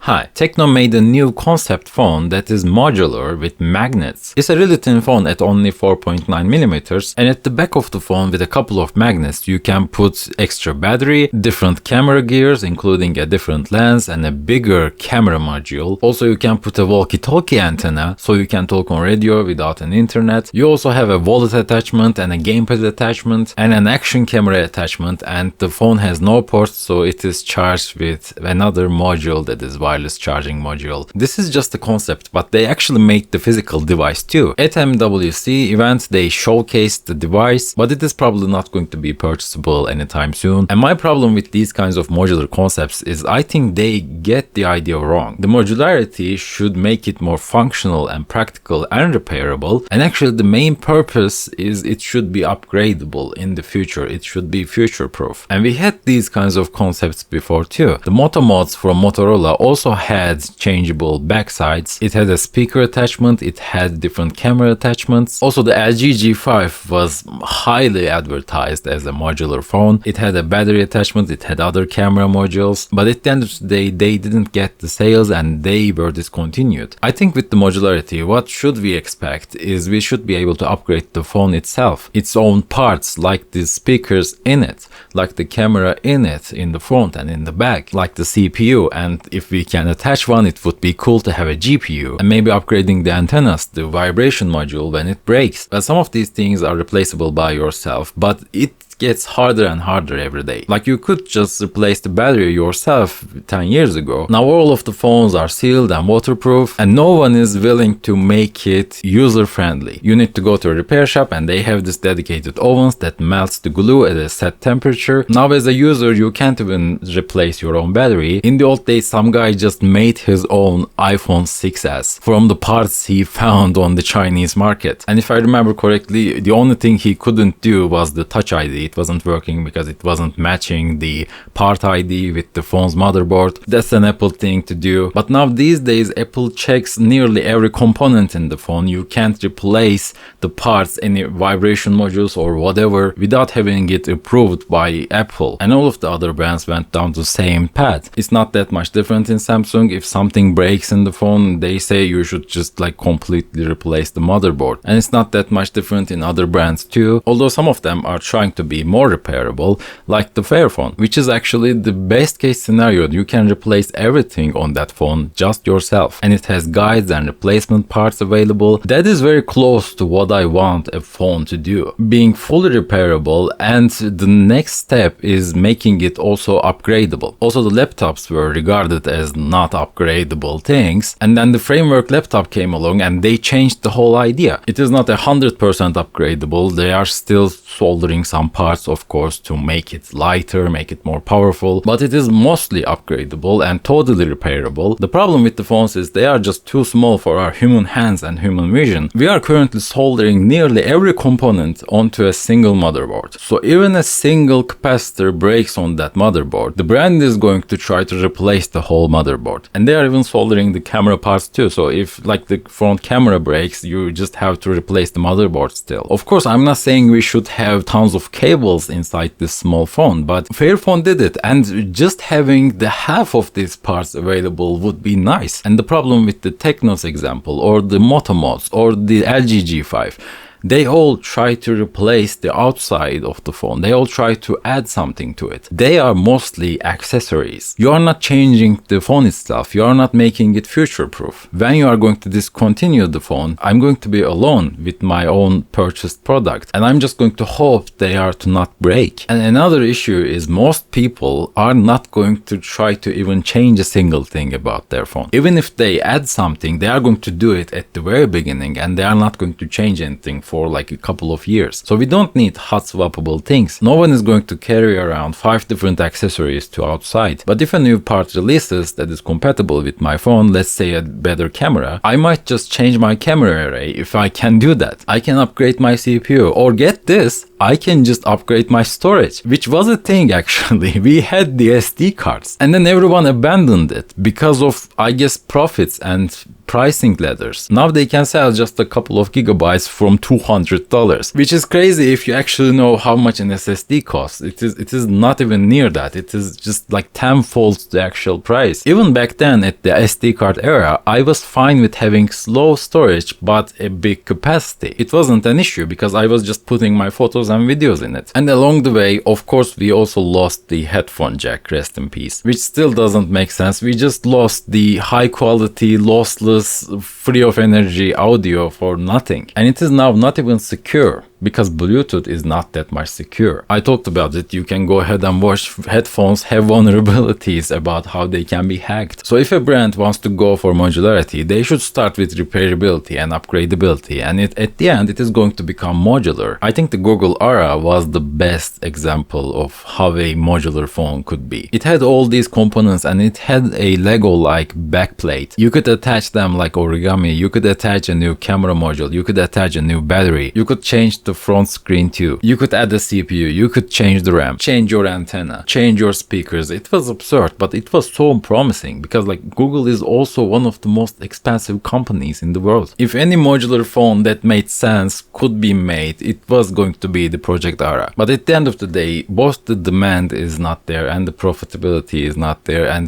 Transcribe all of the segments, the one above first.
Hi, Tecno made a new concept phone that is modular with magnets. It's a really thin phone at only 4.9mm, and at the back of the phone with a couple of magnets you can put extra battery, different camera gears including a different lens and a bigger camera module. Also you can put a walkie-talkie antenna so you can talk on radio without an internet. You also have a wallet attachment and a gamepad attachment and an action camera attachment, and the phone has no ports, so it is charged with another module that is wireless charging module. This is just a concept, but they actually made the physical device too. At MWC event they showcased the device, but it is probably not going to be purchasable anytime soon. And my problem with these kinds of modular concepts is I think they get the idea wrong. The modularity should make it more functional and practical and repairable, and actually the main purpose is it should be upgradable in the future. It should be future-proof. And we had these kinds of concepts before too. The Moto Mods from Motorola also had changeable backsides. It had a speaker attachment, it had different camera attachments. Also the LG G5 was highly advertised as a modular phone. It had a battery attachment, it had other camera modules, but at the end of the day they didn't get the sales and they were discontinued. I think with the modularity, what should we expect is we should be able to upgrade the phone itself, its own parts, like the speakers in it, like the camera in it, in the front and in the back, like the CPU, and if we can attach one, it would be cool to have a GPU, and maybe upgrading the antennas, the vibration module when it breaks. But some of these things are replaceable by yourself, but it gets harder and harder every day. Like you could just replace the battery yourself 10 years ago. Now all of the phones are sealed and waterproof, and no one is willing to make it user friendly. You need to go to a repair shop and they have this dedicated ovens that melts the glue at a set temperature. Now as a user you can't even replace your own battery. In the old days some guy just made his own iPhone 6s from the parts he found on the Chinese market. And if I remember correctly, the only thing he couldn't do was the Touch ID. It wasn't working because it wasn't matching the part ID with the phone's motherboard. That's an Apple thing to do. But now these days Apple checks nearly every component in the phone. You can't replace the parts, any vibration modules or whatever, without having it approved by Apple. And all of the other brands went down the same path. It's not that much different in Samsung. If something breaks in the phone, they say you should just like completely replace the motherboard. And it's not that much different in other brands too, although some of them are trying to be more repairable, like the Fairphone, which is actually the best case scenario. You can replace everything on that phone just yourself, and it has guides and replacement parts available. That is very close to what I want a phone to do, being fully repairable, and the next step is making it also upgradable. Also the laptops were regarded as not upgradable things, and then the framework laptop came along and they changed the whole idea. It is not 100% upgradable. They are still soldering some parts, of course, to make it lighter, make it more powerful, but it is mostly upgradable and totally repairable. The problem with the phones is they are just too small for our human hands and human vision. We are currently soldering nearly every component onto a single motherboard. So even a single capacitor breaks on that motherboard, the brand is going to try to replace the whole motherboard. And they are even soldering the camera parts too. So if like the front camera breaks, you just have to replace the motherboard still. Of course, I'm not saying we should have tons of cables inside this small phone, but Fairphone did it, and just having the half of these parts available would be nice. And the problem with the Tecno's example, or the Moto Mods, or the LG G5, they all try to replace the outside of the phone. They all try to add something to it. They are mostly accessories. You are not changing the phone itself. You are not making it future-proof. When you are going to discontinue the phone, I'm going to be alone with my own purchased product, and I'm just going to hope they are to not break. And another issue is most people are not going to try to even change a single thing about their phone. Even if they add something, they are going to do it at the very beginning, and they are not going to change anything for like a couple of years. So we don't need hot swappable things. No one is going to carry around 5 different accessories to outside. But if a new part releases that is compatible with my phone, let's say a better camera, I might just change my camera array if I can do that. I can upgrade my CPU, or get this, I can just upgrade my storage, which was a thing actually. We had the SD cards and then everyone abandoned it because of, I guess, profits and pricing ladders. Now they can sell just a couple of gigabytes from $200, which is crazy if you actually know how much an SSD costs. It is not even near that. It is just like tenfold the actual price. Even back then at the SD card era, I was fine with having slow storage but a big capacity. It wasn't an issue because I was just putting my photos and videos in it. And along the way, of course, we also lost the headphone jack, rest in peace, which still doesn't make sense. We just lost the high quality, lossless, free of energy audio for nothing. And it is now not even secure, because Bluetooth is not that much secure. I talked about it. You can go ahead and watch headphones have vulnerabilities about how they can be hacked. So if a brand wants to go for modularity, they should start with repairability and upgradability, and at the end it is going to become modular. I think the Google Ara was the best example of how a modular phone could be. It had all these components and it had a Lego-like backplate. You could attach them like origami. You could attach a new camera module. You could attach a new battery. You could change the front screen too. You could add a CPU, you could change the RAM, change your antenna, change your speakers. It was absurd, but it was so promising because like Google is also one of the most expensive companies in the world. If any modular phone that made sense could be made, it was going to be the Project Ara. But at the end of the day, both the demand is not there and the profitability is not there, and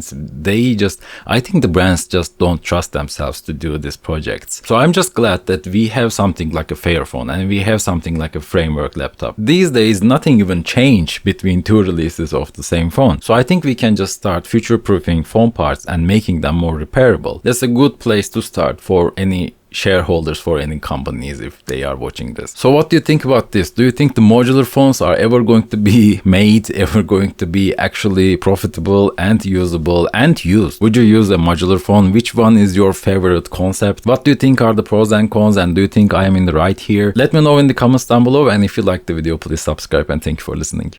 I think the brands just don't trust themselves to do these projects. So I'm just glad that we have something like a Fairphone and we have something like a framework laptop. These days, nothing even changed between two releases of the same phone. So I think we can just start future-proofing phone parts and making them more repairable. That's a good place to start for any shareholders, for any companies if they are watching this. So what do you think about this? Do you think the modular phones are ever going to be made, ever going to be actually profitable and usable and used? Would you use a modular phone? Which one is your favorite concept? What do you think are the pros and cons, and do you think I am in the right here? Let me know in the comments down below, and if you liked the video, please subscribe, and thank you for listening.